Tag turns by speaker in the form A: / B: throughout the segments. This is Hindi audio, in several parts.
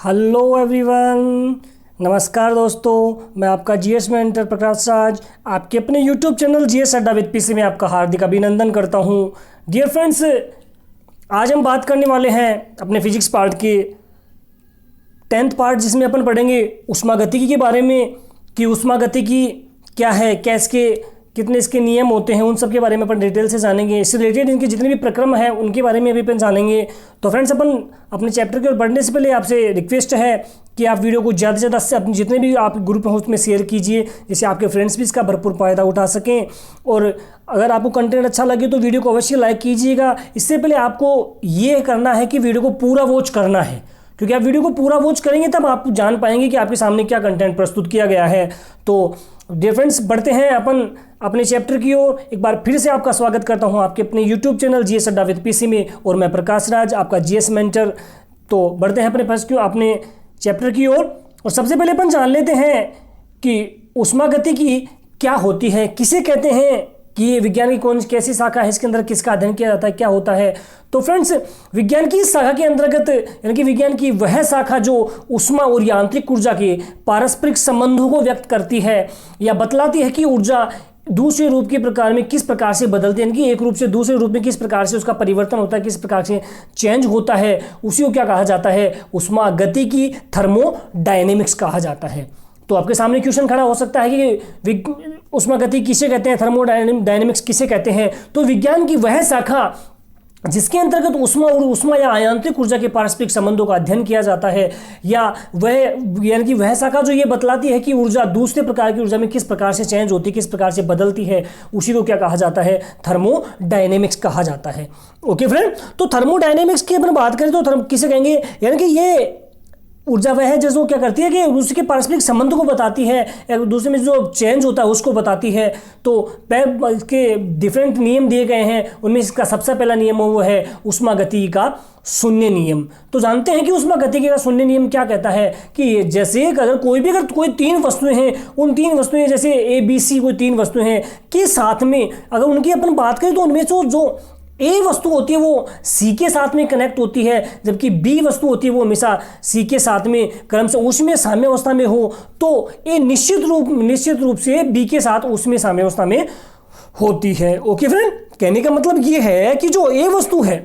A: हेलो एवरीवन, नमस्कार दोस्तों। मैं आपका जीएस मेंटर प्रकाश राज आपके अपने यूट्यूब चैनल जीएस अड्डा विद पीसी में आपका हार्दिक अभिनंदन करता हूं। डियर फ्रेंड्स, आज हम बात करने वाले हैं अपने फिजिक्स पार्ट के 10th पार्ट, जिसमें अपन पढ़ेंगे ऊष्मागतिकी के बारे में कि ऊष्मागतिकी क्या है, कैसे कितने इसके नियम होते हैं, उन सब के बारे में अपन डिटेल से जानेंगे। इससे रिलेटेड इनके जितने भी प्रक्रम हैं उनके बारे में अभी अपन जानेंगे। तो फ्रेंड्स, अपन अपने चैप्टर की ओर बढ़ने से पहले आपसे रिक्वेस्ट है कि आप वीडियो को ज़्यादा से ज़्यादा से अपने जितने भी आप ग्रुप हैं उसमें शेयर कीजिए, जिससे आपके फ्रेंड्स भी इसका भरपूर फ़ायदा उठा सकें। और अगर आपको कंटेंट अच्छा लगे तो वीडियो को अवश्य लाइक कीजिएगा। इससे पहले आपको ये करना है कि वीडियो को पूरा वॉच करना है, क्योंकि आप वीडियो को पूरा वॉच करेंगे तब आप जान पाएंगे कि आपके सामने क्या कंटेंट प्रस्तुत किया गया है। तो डियर फ्रेंड्स, बढ़ते हैं अपन अपने चैप्टर की ओर। एक बार फिर से आपका स्वागत करता हूं आपके अपने यूट्यूब चैनल जीएस अड्डा विद पीसी में, और मैं प्रकाश राज आपका जीएस मेंटर। तो बढ़ते हैं अपने चैप्टर की ओर। और सबसे पहले अपन जान लेते हैं कि ऊष्मागतिकी क्या होती है, किसे कहते हैं, कि ये विज्ञान की कौन कैसी शाखा है, इसके अंदर किसका अध्ययन किया जाता है, क्या होता है। तो फ्रेंड्स, विज्ञान की इस शाखा के अंतर्गत यानी कि विज्ञान की वह शाखा जो ऊष्मा और यांत्रिक ऊर्जा के पारस्परिक संबंधों को व्यक्त करती है या बतलाती है कि ऊर्जा दूसरे रूप के प्रकार में किस प्रकार से बदलती है, यानी कि एक रूप से दूसरे रूप में किस प्रकार से उसका परिवर्तन होता है, किस प्रकार से चेंज होता है, उसी को क्या कहा जाता है, ऊष्मागतिकी, थर्मोडायनेमिक्स कहा जाता है। तो आपके सामने क्वेश्चन खड़ा हो सकता है कि ऊष्मागतिकी किसे कहते हैं, थर्मोडायनेमिक्स किसे कहते हैं। तो विज्ञान की वह शाखा जिसके अंतर्गत ऊष्मा या आयांत्रिक ऊर्जा के पारस्परिक संबंधों का अध्ययन किया जाता है, या वह यानी कि वह शाखा जो ये बतलाती है कि ऊर्जा दूसरे प्रकार की ऊर्जा में किस प्रकार से चेंज होती है, किस प्रकार से बदलती है, उसी को क्या कहा जाता है, थर्मोडायनेमिक्स कहा जाता है। ओके फ्रेंड, तो थर्मोडायनेमिक्स की अपन बात करें तो किसे कहेंगे, यानी कि ये ऊर्जा वह है जो क्या करती है कि उसके पारस्परिक संबंध को बताती है, एक दूसरे में जो चेंज होता है उसको बताती है। तो इसके डिफरेंट नियम दिए गए हैं, उनमें इसका सबसे पहला नियम वो है ऊष्मागतिकी का शून्य नियम। तो जानते हैं कि ऊष्मागतिकी का शून्य नियम क्या कहता है कि जैसे अगर कोई तीन वस्तुएं हैं, उन तीन वस्तुएं जैसे ए बी सी कोई तीन वस्तुएं हैं के साथ में अगर उनकी अपन बात करें तो उनमें से जो ए वस्तु होती है वो सी के साथ में कनेक्ट होती है, जबकि बी वस्तु होती है वो हमेशा सी के साथ में क्रम से उसमें साम्य अवस्था में हो, तो ए निश्चित रूप से बी के साथ उसमें साम्य अवस्था में होती है। ओके फ्रेंड, कहने का मतलब ये है कि जो ए वस्तु है,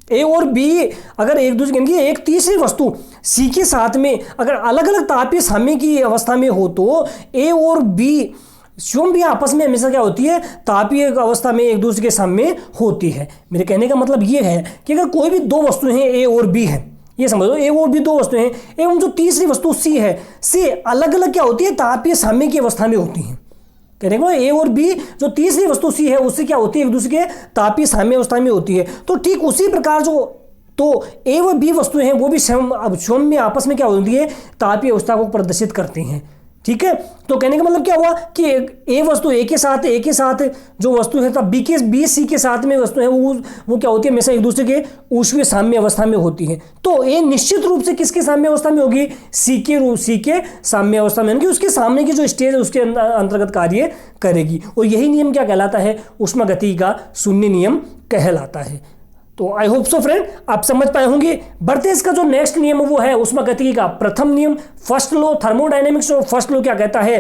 A: ए और बी अगर एक दूसरे यानी कि एक तीसरी वस्तु सी के साथ में अगर अलग अलग तापीय साम्य की अवस्था में हो तो ए और बी स्वयं भी आपस में हमेशा क्या होती है, तापीय अवस्था में एक दूसरे के सामने होती है। मेरे कहने का मतलब ये है कि अगर कोई भी दो वस्तुएं हैं ए और बी है, ये समझ लो ए और बी दो वस्तुएं हैं, एवं जो तीसरी वस्तु सी है, सी अलग अलग क्या होती है, तापीय साम्य की अवस्था में होती है। कहने का ए और बी जो तीसरी वस्तु सी है उससे क्या होती है, एक दूसरे के तापीय साम्य अवस्था में होती है। तो ठीक उसी प्रकार तो ए व बी वस्तुएं हैं वो भी स्वयं में आपस में क्या होती है, तापीय अवस्था को प्रदर्शित करते हैं। ठीक है, तो कहने का मतलब क्या हुआ कि ए वस्तु ए के साथ जो वस्तु है तब बी सी के साथ में वस्तु है वो क्या होती है, हमेशा एक दूसरे के ऊष्मीय साम्य अवस्था में होती है। तो ए निश्चित रूप से किसके साम्य अवस्था में होगी, सी के साम्य अवस्था में, यानी कि उसके सामने की जो स्टेज है उसके अंतर्गत कार्य करेगी। और यही नियम क्या कहलाता है, ऊष्मागतिकी का शून्य नियम कहलाता है। तो आई होप सो फ्रेंड आप समझ पाए होंगे। बढ़ते इसका जो नेक्स्ट नियम वो है ऊष्मागतिकी का प्रथम नियम, फर्स्ट लॉ। थर्मोडायनेमिक्स और फर्स्ट लॉ क्या कहता है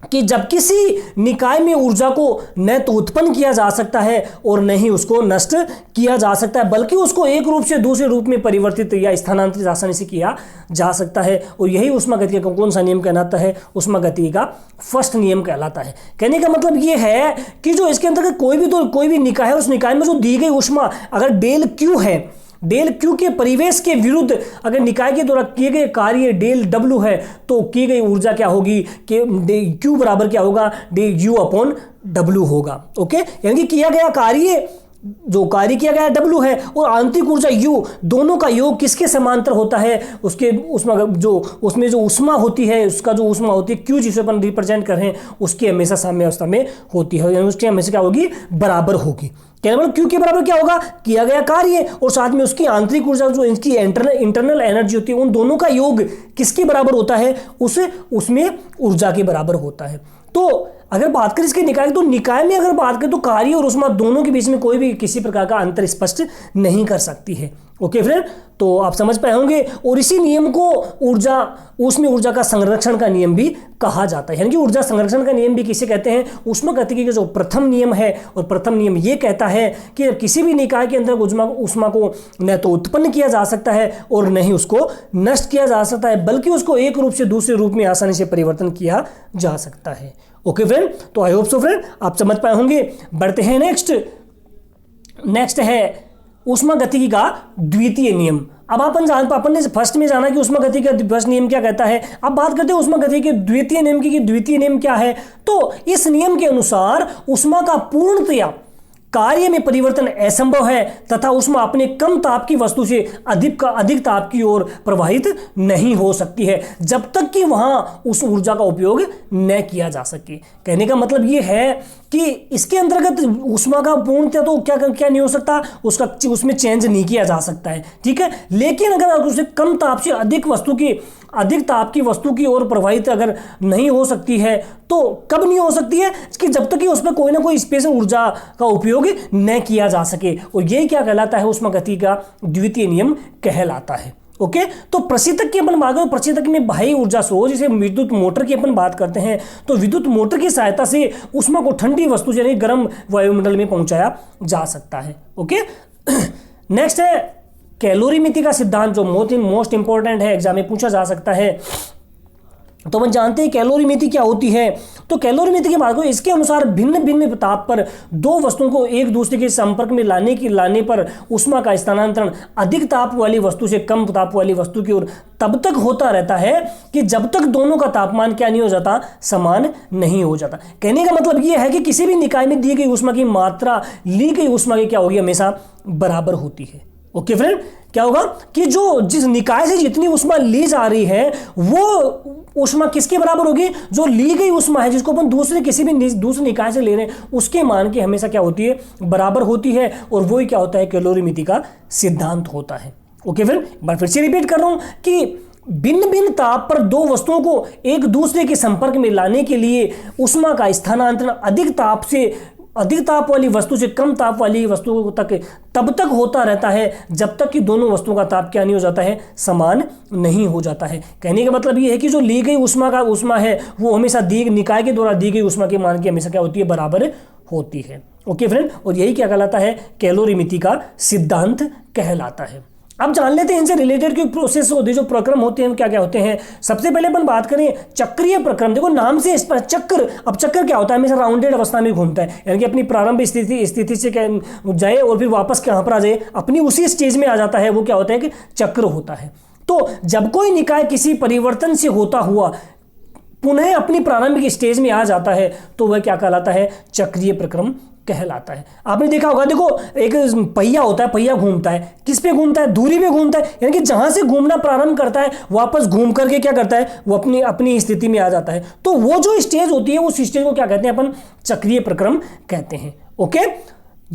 A: कि जब किसी निकाय में ऊर्जा को न तो उत्पन्न किया जा सकता है और न ही उसको नष्ट किया जा सकता है, बल्कि उसको एक रूप से दूसरे रूप में परिवर्तित या स्थानांतरित आसानी से किया जा सकता है। और यही ऊष्मागतिकी का कौन सा नियम कहलाता है, ऊष्मागतिकी का फर्स्ट नियम कहलाता है। कहने का मतलब ये है कि जो इसके अंतर्गत कोई भी निकाय है, उस निकाय में जो दी गई ऊष्मा अगर डेल क्यू है, डेल क्यू के परिवेश के विरुद्ध अगर निकाय के द्वारा किए गए कार्य डेल डब्ल्यू है तो की गई ऊर्जा क्या होगी कि क्यू बराबर क्या होगा, डे यू अपॉन डब्ल्यू होगा। ओके, यानी कि किया गया कार्य डब्ल्यू है और आंतरिक ऊर्जा यू, दोनों का योग किसके समांतर होता है, उसमें जो ऊष्मा होती है, उसका जो ऊष्मा होती है क्यू जिसे अपन रिप्रेजेंट कर रहे हैं उसकी हमेशा साम्य अवस्था में होती है, यानी उसकी हमेशा क्या होगी, बराबर होगी। क्या मतलब क्यू के बराबर क्या होगा, किया गया कार्य और साथ में उसकी आंतरिक ऊर्जा जो इसकी इंटरनल एनर्जी होती है, उन दोनों का योग किसके बराबर होता है, उसमें ऊर्जा के बराबर होता है। तो अगर बात करें इसके निकाय, तो निकाय में अगर बात करें तो कार्य और ऊष्मा दोनों के बीच में कोई भी किसी प्रकार का अंतर स्पष्ट नहीं कर सकती है। ओके फ्रेंड, तो आप समझ पाए होंगे। और इसी नियम को ऊर्जा का संरक्षण का नियम भी कहा जाता है, यानी कि ऊर्जा संरक्षण का नियम भी किसे कहते हैं? ऊष्मागतिकी का जो प्रथम नियम है, और प्रथम नियम ये कहता है कि किसी भी निकाय के अंदर ऊष्मा को न तो उत्पन्न किया जा सकता है और न ही उसको नष्ट किया जा सकता है, बल्कि उसको एक रूप से दूसरे रूप में आसानी से परिवर्तन किया जा सकता है। ओके फ्रेंड, तो आई होप सो फ्रेंड आप समझ पाए होंगे। बढ़ते हैं नेक्स्ट है ऊष्मागतिकी का द्वितीय नियम। अब अपन ने फर्स्ट में जाना कि ऊष्मागतिकी का फर्स्ट नियम क्या कहता है। अब बात करते हैं ऊष्मागतिकी के द्वितीय नियम की कि द्वितीय नियम क्या है। तो इस नियम के अनुसार ऊष्मा का पूर्णतया कार्य में परिवर्तन असंभव है तथा ऊष्मा अपने कम ताप की वस्तु से अधिक ताप की ओर प्रवाहित नहीं हो सकती है, जब तक कि वहां उस ऊर्जा का उपयोग न किया जा सके। कहने का मतलब ये है कि इसके अंतर्गत ऊष्मा का पूर्णतः तो क्या नहीं हो सकता, उसमें चेंज नहीं किया जा सकता है, ठीक है। लेकिन अगर उसे कम ताप से अधिक ताप की वस्तु की ओर प्रवाहित अगर नहीं हो सकती है, तो कब नहीं हो सकती है? कि जब तक कि उसमें कोई ना कोई स्पेशल ऊर्जा का उपयोग न किया जा सके। और यही क्या कहलाता है? ऊष्मागतिकी का द्वितीय नियम कहलाता है। ओके, तो प्रशीतक की अपन बात करें, प्रशीतक में बाह्य ऊर्जा स्रोत जैसे विद्युत मोटर की अपन बात करते हैं, तो विद्युत मोटर की सहायता से ऊष्मा को ठंडी वस्तु यानी गर्म वायुमंडल में पहुंचाया जा सकता है। ओके, नेक्स्ट है कैलोरीमिति का सिद्धांत, जो मोस्ट इंपॉर्टेंट है, एग्जाम में पूछा जा सकता है। तो हम जानते हैं कैलोरीमिति क्या होती है। तो कैलोरीमिति की बात करें, इसके अनुसार भिन्न भिन्न ताप पर दो वस्तुओं को एक दूसरे के संपर्क में लाने पर ऊष्मा का स्थानांतरण अधिक ताप वाली वस्तु से कम ताप वाली वस्तु की ओर तब तक होता रहता है कि जब तक दोनों का तापमान क्या नहीं हो जाता, समान नहीं हो जाता। कहने का मतलब यह है कि किसी भी निकाय में दी गई ऊष्मा की मात्रा ली गई ऊष्मा की क्या होगी, हमेशा बराबर होती है। ओके फ्रेंड, क्या होगा कि जिस निकाय से जितनी ऊष्मा ली जा रही है वो ऊष्मा किसके बराबर होगी? जो ली गई ऊष्मा है, जिसको अपन किसी भी दूसरे निकाय से ले रहे हैं, उसके मान की हमेशा क्या होती है, बराबर होती है। और वही क्या होता है, कैलोरीमिति का सिद्धांत होता है। ओके फ्रेंड, एक बार फिर से रिपीट कर रहा हूं कि भिन्न भिन्न ताप पर दो वस्तुओं को एक दूसरे के संपर्क में लाने के लिए ऊष्मा का स्थानांतरण अधिक ताप वाली वस्तु से कम ताप वाली वस्तु तक तब तक होता रहता है जब तक कि दोनों वस्तुओं का ताप क्या नहीं हो जाता है, समान नहीं हो जाता है। कहने का मतलब ये है कि जो ली गई ऊष्मा है वो हमेशा निकाय के द्वारा दी गई ऊष्मा के मान की हमेशा क्या होती है, बराबर होती है। ओके फ्रेंड, और यही क्या कहलाता है, कैलोरीमिति का सिद्धांत कहलाता है। अब जान लेते हैं इनसे रिलेटेड कोई प्रोसेस होती है, जो प्रक्रम होते हैं क्या क्या होते हैं। सबसे पहले अपन बात करें चक्रीय प्रक्रम। देखो नाम से इस पर चक्र, अब चक्र क्या होता है, हमेशा राउंडेड अवस्था में घूमता है, यानी कि अपनी प्रारंभिक स्थिति से जाए और फिर वापस कहाँ पर आ जाए, अपनी उसी स्टेज में आ जाता है, वो क्या होता है कि चक्र होता है। तो जब कोई निकाय किसी परिवर्तन से होता हुआ पुनः अपनी प्रारंभिक स्टेज में आ जाता है तो वह क्या कहलाता है, चक्रीय प्रक्रम कहलाता है। आपने देखा होगा, देखो एक पहिया होता है, पहिया घूमता है, किस पे घूमता है, दूरी पे घूमता है, यानी कि जहां से घूमना प्रारंभ करता है वापस घूम करके क्या करता है, वो अपनी स्थिति में आ जाता है। तो वो जो स्टेज होती है उस स्टेज को क्या कहते हैं, अपन चक्रीय प्रक्रम कहते हैं। ओके,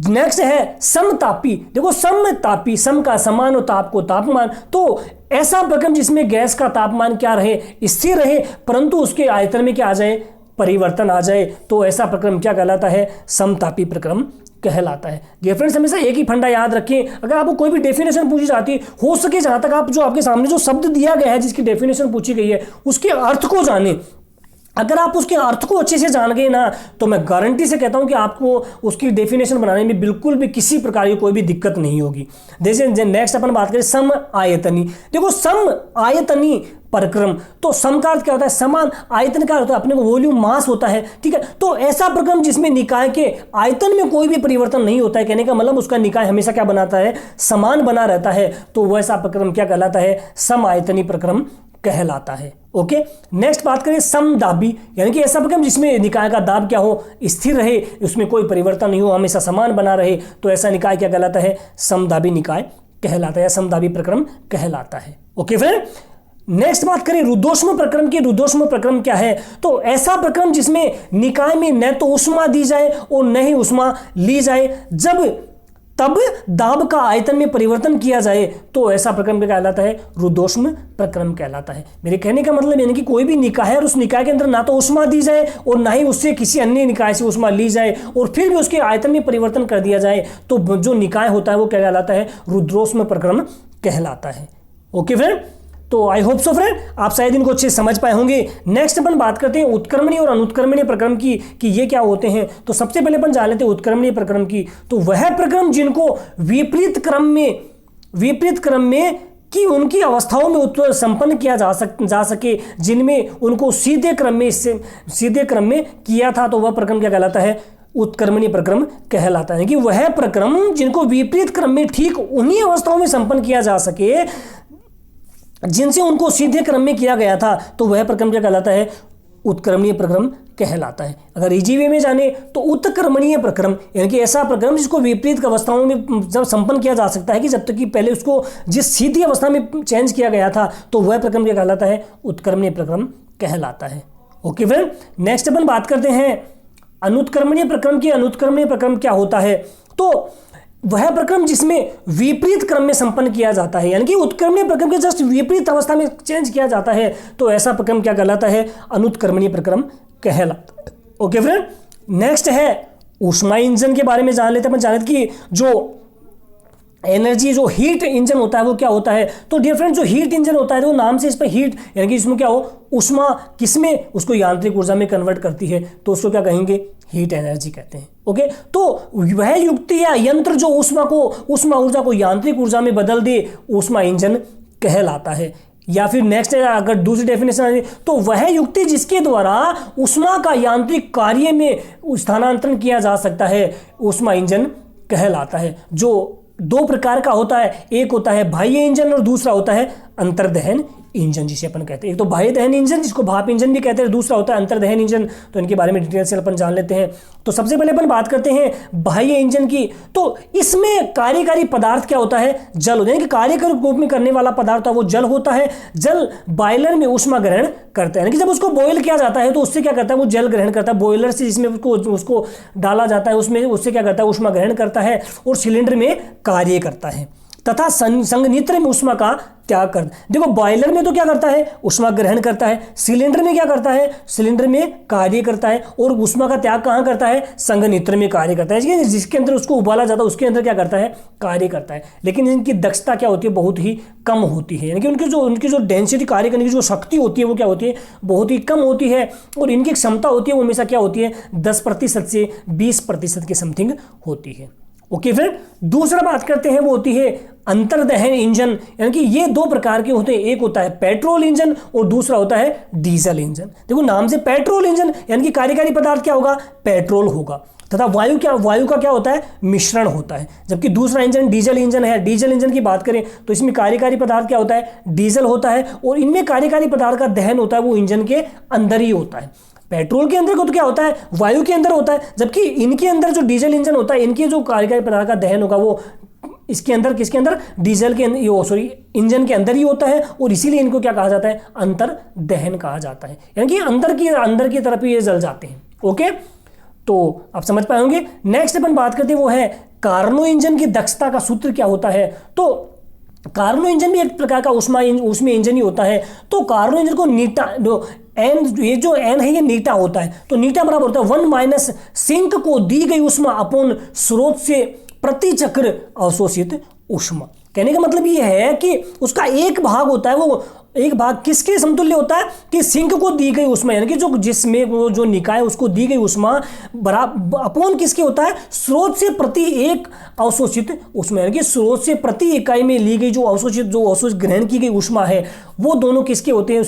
A: नेक्स्ट है समतापी। देखो समतापी, सम का समान और ताप को तापमान, तो ऐसा प्रक्रम जिसमें गैस का तापमान क्या रहे, स्थिर रहे, परंतु उसके आयतन में क्या आ जाए, परिवर्तन आ जाए, तो ऐसा प्रक्रम क्या कहलाता है, समतापी प्रक्रम कहलाता है। डियर फ्रेंड्स, हमेशा एक ही फंडा याद रखें, अगर आपको कोई भी डेफिनेशन पूछी जाती है, हो सके जहां तक आप जो आपके सामने जो शब्द दिया गया है जिसकी डेफिनेशन पूछी गई है उसके अर्थ को जानें। अगर आप उसके अर्थ को अच्छे से जान गए ना, तो मैं गारंटी से कहता हूं कि आपको उसकी डेफिनेशन बनाने में बिल्कुल भी किसी प्रकार की कोई भी दिक्कत नहीं होगी। जैसे नेक्स्ट अपन बात करें सम आयतनी। देखो सम आयतनी प्रक्रम, तो सम का अर्थ क्या होता है, समान, आयतन का होता है अपने को वॉल्यूम, मास होता है, ठीक है। तो ऐसा प्रक्रम जिसमें निकाय के आयतन में कोई भी परिवर्तन नहीं होता है, कहने का मतलब उसका निकाय हमेशा क्या बनाता है, समान बना रहता है, तो वैसा प्रक्रम क्या कहलाता है, सम आयतनी प्रक्रम कहलाता है। ओके, नेक्स्ट बात करें समदाबी, यानी कि ऐसा प्रक्रम जिसमें निकाय का दाब क्या हो, स्थिर रहे, उसमें कोई परिवर्तन नहीं हो, हमेशा समान बना रहे, तो ऐसा निकाय क्या कहलाता है, समदाबी निकाय कहलाता है या समदाबी प्रक्रम कहलाता है। ओके फ्रेंड, नेक्स्ट बात करें रुद्धोष्म प्रक्रम की। रुद्धोष्म प्रक्रम क्या है, तो ऐसा प्रक्रम जिसमें निकाय में न तो ऊष्मा दी जाए और न ही ऊष्मा ली जाए, जब तब दाब का आयतन में परिवर्तन किया जाए तो ऐसा प्रक्रम कहलाता है रुद्धोष्म प्रक्रम कहलाता है। मेरे कहने का मतलब यानी कि कोई भी निकाय है और उस निकाय के अंदर ना तो ऊष्मा दी जाए और ना ही उससे किसी अन्य निकाय से ऊष्मा ली जाए और फिर भी उसके आयतन में परिवर्तन कर दिया जाए तो जो निकाय होता है वो क्या कहलाता है, रुद्धोष्म प्रक्रम कहलाता है। ओके फ्रेंड, तो आई होप सो फ्रेंड आप शायद इनको अच्छे समझ पाए होंगे। नेक्स्ट अपन बात करते हैं उत्क्रमणीय और अनुत्क्रमणीय प्रक्रम की कि ये क्या होते हैं। तो सबसे पहले अपन जान लेते हैं उत्क्रमणीय प्रक्रम की। तो वह प्रक्रम जिनको विपरीत क्रम में कि उनकी अवस्थाओं में संपन्न किया जा सके, जिनमें उनको सीधे क्रम में किया था, तो वह प्रक्रम क्या कहलाता है, उत्क्रमणीय प्रक्रम कहलाता है। कि वह प्रक्रम जिनको विपरीत क्रम में ठीक उन्हीं अवस्थाओं में संपन्न किया जा सके जिनसे उनको सीधे क्रम में किया गया था, तो वह प्रक्रम क्या कहलाता है, उत्क्रमणीय प्रक्रम कहलाता है। अगर इजी वे में जाने तो उत्क्रमणीय प्रक्रम यानी कि ऐसा प्रक्रम जिसको विपरीत अवस्थाओं में जब संपन्न किया जा सकता है कि जब तक कि पहले उसको जिस सीधी अवस्था में चेंज किया गया था, तो वह प्रक्रम क्या कहलाता है, उत्क्रमणीय प्रक्रम कहलाता है। ओके फ्रेंड, नेक्स्ट अपन बात करते हैं अनुत्क्रमणीय प्रक्रम की। अनुत्क्रमणीय प्रक्रम क्या होता है, तो वह प्रक्रम जिसमें विपरीत क्रम में संपन्न किया जाता है, यानी कि उत्क्रमणीय प्रक्रम के जस्ट विपरीत अवस्था में चेंज किया जाता है, तो ऐसा प्रक्रम क्या कहलाता है, अनुत्क्रमणीय प्रक्रम कहलाता है। ओके फ्रेंड, नेक्स्ट है ऊष्मा इंजन के बारे में जान लेते हैं। अपन जान लेते कि जो एनर्जी जो हीट इंजन होता है वो क्या होता है। तो डियर फ्रेंड जो हीट इंजन होता है वो नाम से इस पर हीट यानी कि इसमें क्या हो, ऊष्मा किसमें उसको यांत्रिक ऊर्जा में कन्वर्ट करती है, तो उसको क्या कहेंगे, हीट एनर्जी कहते हैं। ओके, तो वह युक्ति या यंत्र जो ऊष्मा ऊर्जा को यांत्रिक ऊर्जा में बदल दे, ऊष्मा इंजन कहलाता है। या फिर नेक्स्ट अगर दूसरी डेफिनेशन आए तो वह युक्ति जिसके द्वारा ऊष्मा का यांत्रिक कार्य में स्थानांतरण किया जा सकता है, ऊष्मा इंजन कहलाता है। जो दो प्रकार का होता है, एक होता है बाह्य इंजन और दूसरा होता है अंतर्दहन इंजन जिसे अपन कहते हैं। एक तो बाह्य दहन इंजन जिसको भाप इंजन भी कहते हैं, दूसरा होता है अंतर्दहन इंजन। तो इनके बारे में डिटेल से अपन जान लेते हैं। तो सबसे पहले अपन बात करते हैं बाह्य इंजन की। तो इसमें कार्यकारी पदार्थ क्या होता है, जल होता है, कि कार्य के रूप में करने वाला पदार्थ वो जल होता है। जल बॉयलर में ऊष्मा ग्रहण करता है, यानी कि जब उसको बॉयल किया जाता है तो उससे क्या करता है, वो जल ग्रहण करता है। बॉयलर से जिसमें उसको डाला जाता है उसमें उससे क्या करता है, ऊष्मा ग्रहण करता है और सिलेंडर में कार्य करता है तथा संघनित्र में ऊष्मा का त्याग कर। देखो बॉयलर में तो क्या करता है, ऊष्मा ग्रहण करता है। सिलेंडर में क्या करता है, सिलेंडर में कार्य करता है। और ऊष्मा का त्याग कहाँ करता है, संघनित्र में कार्य करता है। जिसके अंदर उसको उबाला जाता है उसके अंदर क्या करता है, कार्य करता है। लेकिन इनकी दक्षता क्या होती है, बहुत ही कम होती है। यानी कि उनकी जो डेंसिटी कार्य करने की जो शक्ति होती है वो क्या होती है, बहुत ही कम होती है। और इनकी क्षमता होती है वो हमेशा क्या होती है, 10% से 20% के समथिंग होती है। ओके फ्रेंड, दूसरा बात करते हैं वो होती है अंतर्दहन इंजन। यानी कि ये दो प्रकार के होते हैं, एक होता है पेट्रोल इंजन और दूसरा होता है डीजल इंजन। देखो नाम से पेट्रोल इंजन यानी कि कार्यकारी पदार्थ क्या होगा, पेट्रोल होगा तथा वायु का क्या होता है, मिश्रण होता है। जबकि दूसरा इंजन डीजल इंजन है। डीजल इंजन की बात करें तो इसमें कार्यकारी पदार्थ क्या होता है, डीजल होता है। और इनमें कार्यकारी पदार्थ का दहन होता है वो इंजन के अंदर ही होता है। पेट्रोल के अंदर को तो क्या होता है, वायु के अंदर होता है। जबकि इनके अंदर जो डीजल इंजन होता है, इनके जो कार्यकारी पदार्थ का दहन होगा वो इसके अंदर किसके अंदर, डीजल के इंजन के अंदर ही होता है। और इसीलिए इनको क्या कहा जाता है, अंतर्दहन कहा जाता है। यानी कि अंदर की तरफ ये जल जाते हैं। ओके, तो आप समझ पाए होंगे। नेक्स्ट अपन बात करते हैं वो है कार्नो इंजन की दक्षता का सूत्र क्या होता है। तो कार्नो इंजन भी एक प्रकार का ऊष्मीय इंजन ही होता है। तो कार्नो इंजन को नीटा ये जो एन है ये नीटा होता है। तो नीटा बराबर होता है 1 - सिंक को दी गई ऊष्मा अपॉन स्रोत से प्रति चक्र अवशोषित ऊष्मा। कहने का मतलब ये है कि उसका एक भाग होता है, वो एक भाग किसके समतुल्य होता है कि सिंक को दी गई ऊष्मा, यानी कि जिसमें वो जो निकाय उसको दी गई ऊष्मा बराबर अपॉन किसके होता है, स्रोत से प्रति एक अवशोषित ऊष्मा। यानी कि स्रोत से प्रति इकाई में ली गई जो अवशोषित ग्रहण की गई ऊष्मा है वो दोनों किसके होते हैं,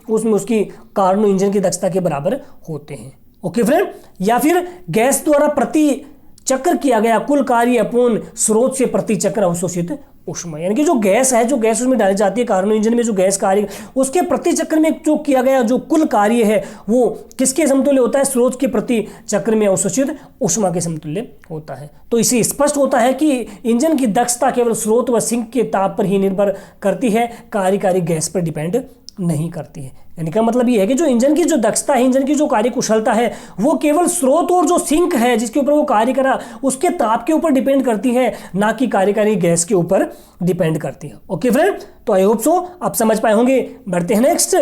A: उसकी कार्नो इंजन की दक्षता के बराबर होते हैं। ओके फ्रेंड, या फिर गैस द्वारा प्रति चक्र किया गया कुल कार्य अपॉन स्रोत से प्रति चक्र अवशोषित ऊष्मा। यानी कि जो गैस उसमें डाली जाती है कार्नो इंजन में, जो गैस कार्य उसके प्रति चक्र में जो किया गया जो कुल कार्य है वो किसके समतुल्य होता है, स्रोत के प्रति चक्र में अवशोषित ऊष्मा के समतुल्य होता है। तो इसे स्पष्ट होता है कि इंजन की दक्षता केवल स्रोत व सिंक के ताप पर ही निर्भर करती है, कार्यकारी गैस पर डिपेंड नहीं करती है। यानी का मतलब ये है कि जो इंजन की जो दक्षता है, इंजन की जो कार्यकुशलता है, वो केवल स्रोत और जो सिंक है जिसके ऊपर वो कार्य करा उसके ताप के ऊपर डिपेंड करती है, ना कि कार्यकारी गैस के ऊपर डिपेंड करती है। ओके फ्रेंड, तो आई होप सो आप समझ पाए होंगे। बढ़ते हैं नेक्स्ट।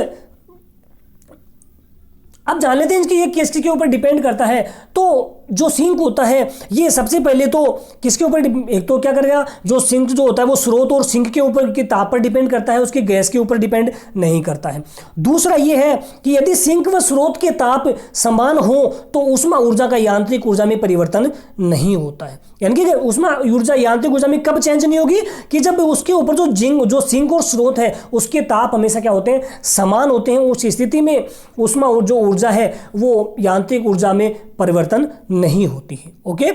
A: अब जान लेते हैं कि ये किसके ऊपर डिपेंड करता है। तो जो सिंक होता है ये सबसे पहले तो किसके ऊपर, एक तो क्या करेगा, जो सिंक जो होता है वो स्रोत और सिंक के ऊपर के ताप पर डिपेंड करता है, उसके गैस के ऊपर डिपेंड नहीं करता है। दूसरा ये है कि यदि सिंक व स्रोत के ताप समान हो तो ऊष्मा ऊर्जा का यांत्रिक ऊर्जा में परिवर्तन नहीं होता है। यानी कि ऊष्मा ऊर्जा यांत्रिक ऊर्जा में कब चेंज नहीं होगी, कि जब उसके ऊपर जो सिंक और स्रोत है उसके ताप हमेशा क्या होते हैं, समान होते हैं। उस स्थिति में ऊष्मा जो ऊर्जा है वो यांत्रिक ऊर्जा में परिवर्तन नहीं होती है। ओके।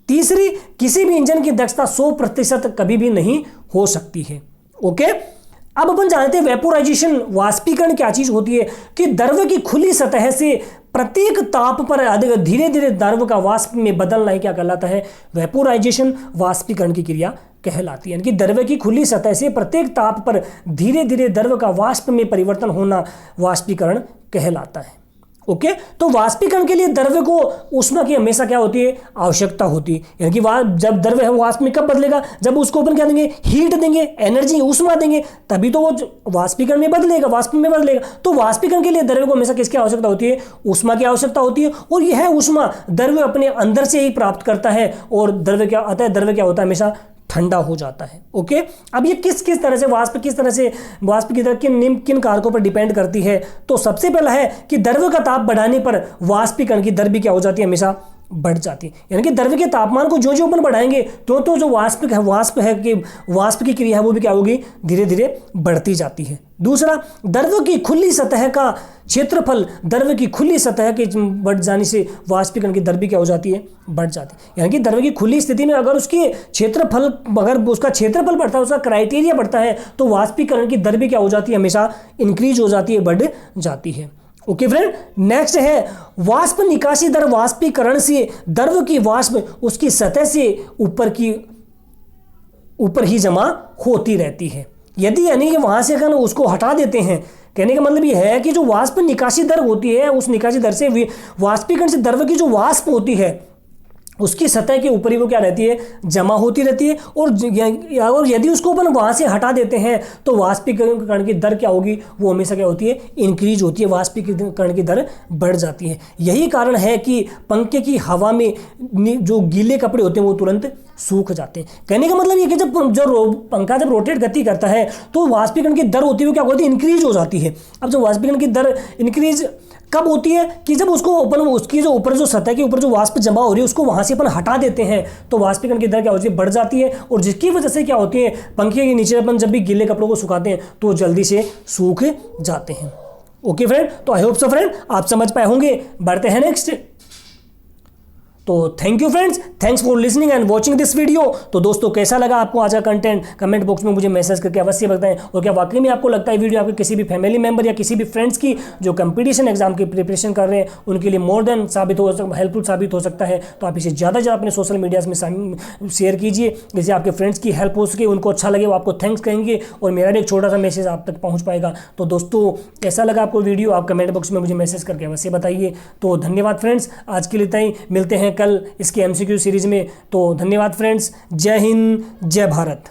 A: तीसरी, किसी भी इंजन की दक्षता 100% कभी भी नहीं हो सकती है। ओके। अब अपन जानते हैं वेपोराइजेशन, वाष्पीकरण क्या चीज होती है, कि द्रव की खुली सतह से प्रत्येक ताप पर धीरे धीरे द्रव का वाष्प में बदलना ही क्या कहलाता है, वेपोराइजेशन, वाष्पीकरण की क्रिया कहलाती है। यानी कि द्रव की खुली सतह से प्रत्येक ताप पर धीरे धीरे द्रव का वाष्प में परिवर्तन होना वाष्पीकरण कहलाता है। ओके। तो वाष्पीकरण के लिए द्रव्य को ऊष्मा की हमेशा क्या होती है, आवश्यकता होती है। यानी कि जब द्रव्य है वो वाष्प में कब बदलेगा, जब उसको अपन क्या देंगे, हीट देंगे, एनर्जी, ऊष्मा देंगे, तभी तो वो वाष्पीकरण में बदलेगा, वाष्प में बदलेगा। तो वाष्पीकरण के लिए द्रव्य को हमेशा किसकी आवश्यकता होती है, ऊष्मा की आवश्यकता होती है। और यह ऊष्मा द्रव्य अपने अंदर से ही प्राप्त करता है और द्रव्य क्या आता है, द्रव्य क्या होता है, हमेशा ठंडा हो जाता है। ओके। अब ये किस तरह से वाष्प की तरह किन कारकों पर डिपेंड करती है। तो सबसे पहला है कि द्रव्य का ताप बढ़ाने पर वाष्पीकरण की दर भी क्या हो जाती है, हमेशा बढ़ जाती है। यानी कि द्रव्य के तापमान को जो अपन बढ़ाएंगे तो जो वाष्प की क्रिया है वो भी क्या होगी, धीरे धीरे बढ़ती जाती है। दूसरा, द्रव की खुली सतह का क्षेत्रफल, द्रव की खुली सतह के बढ़ जाने से वाष्पीकरण की दर भी क्या हो जाती है, बढ़ जाती है। यानी कि द्रव की खुली स्थिति में अगर उसका क्षेत्रफल बढ़ता है, उसका क्राइटेरिया बढ़ता है, तो वाष्पीकरण की दर भी क्या हो जाती है, हमेशा इंक्रीज हो जाती है, बढ़ जाती है। Okay friend. नेक्स्ट है वाष्प निकासी दर। वाष्पीकरण से द्रव की वाष्प उसकी सतह से ऊपर ही जमा होती रहती है। यदि यानी कि वहां से अगर उसको हटा देते हैं, कहने का मतलब ये है कि जो वाष्प निकासी दर होती है, उस निकासी दर से वाष्पीकरण से द्रव की जो वाष्प होती है उसकी सतह के ऊपर ही वो क्या रहती है, जमा होती रहती है। और यदि उसको अपन वहाँ से हटा देते हैं तो वाष्पीकरण की दर क्या होगी, वो हमेशा क्या होती है, इंक्रीज होती है, वाष्पीकरण की दर बढ़ जाती है। यही कारण है कि पंखे की हवा में जो गीले कपड़े होते हैं वो तुरंत सूख जाते हैं। कहने का मतलब ये कि जब पंखा जब रोटेट गति करता है तो वाष्पीकरण की दर होती है वो क्या होती है, इंक्रीज हो जाती है। अब जो वाष्पीकरण की दर इंक्रीज कब होती है, कि जब उसको अपन उसकी जो ऊपर जो सतह के ऊपर जो वाष्प जमा हो रही है उसको वहां से अपन हटा देते हैं तो वाष्पीकरण की दर क्या होती है, बढ़ जाती है। और जिसकी वजह से क्या होती है, पंखे के नीचे अपन जब भी गीले कपड़ों को सुखाते हैं तो जल्दी से सूख जाते हैं। ओके फ्रेंड, तो आई होप सो फ्रेंड आप समझ पाए होंगे। बढ़ते हैं नेक्स्ट। तो thank you friends, thanks for listening and watching this video. तो दोस्तों कैसा लगा आपको आज का कंटेंट, कमेंट बॉक्स में मुझे मैसेज करके अवश्य बताएं। और क्या वाकई में आपको लगता है वीडियो आपके किसी भी फैमिली मेंबर या किसी भी फ्रेंड्स की जो कंपटीशन एग्जाम की प्रिपरेशन कर रहे हैं उनके लिए मोर देन हेल्पफुल साबित हो सकता है, तो आप इसे ज़्यादा से ज़्यादा अपने सोशल मीडियाज़ में शेयर कीजिए, जिससे आपके फ्रेंड्स की हेल्प हो सके, उनको अच्छा लगे, वो आपको थैंक्स कहेंगे और मेरा भी एक छोटा सा मैसेज आप तक पहुँच पाएगा। तो दोस्तों कैसा लगा आपको वीडियो, आप कमेंट बॉक्स में मुझे मैसेज करके अवश्य बताइए। तो धन्यवाद फ्रेंड्स, आज के लिए इतना ही, मिलते हैं कल इसके MCQ सीरीज में। तो धन्यवाद फ्रेंड्स, जय हिंद, जय भारत।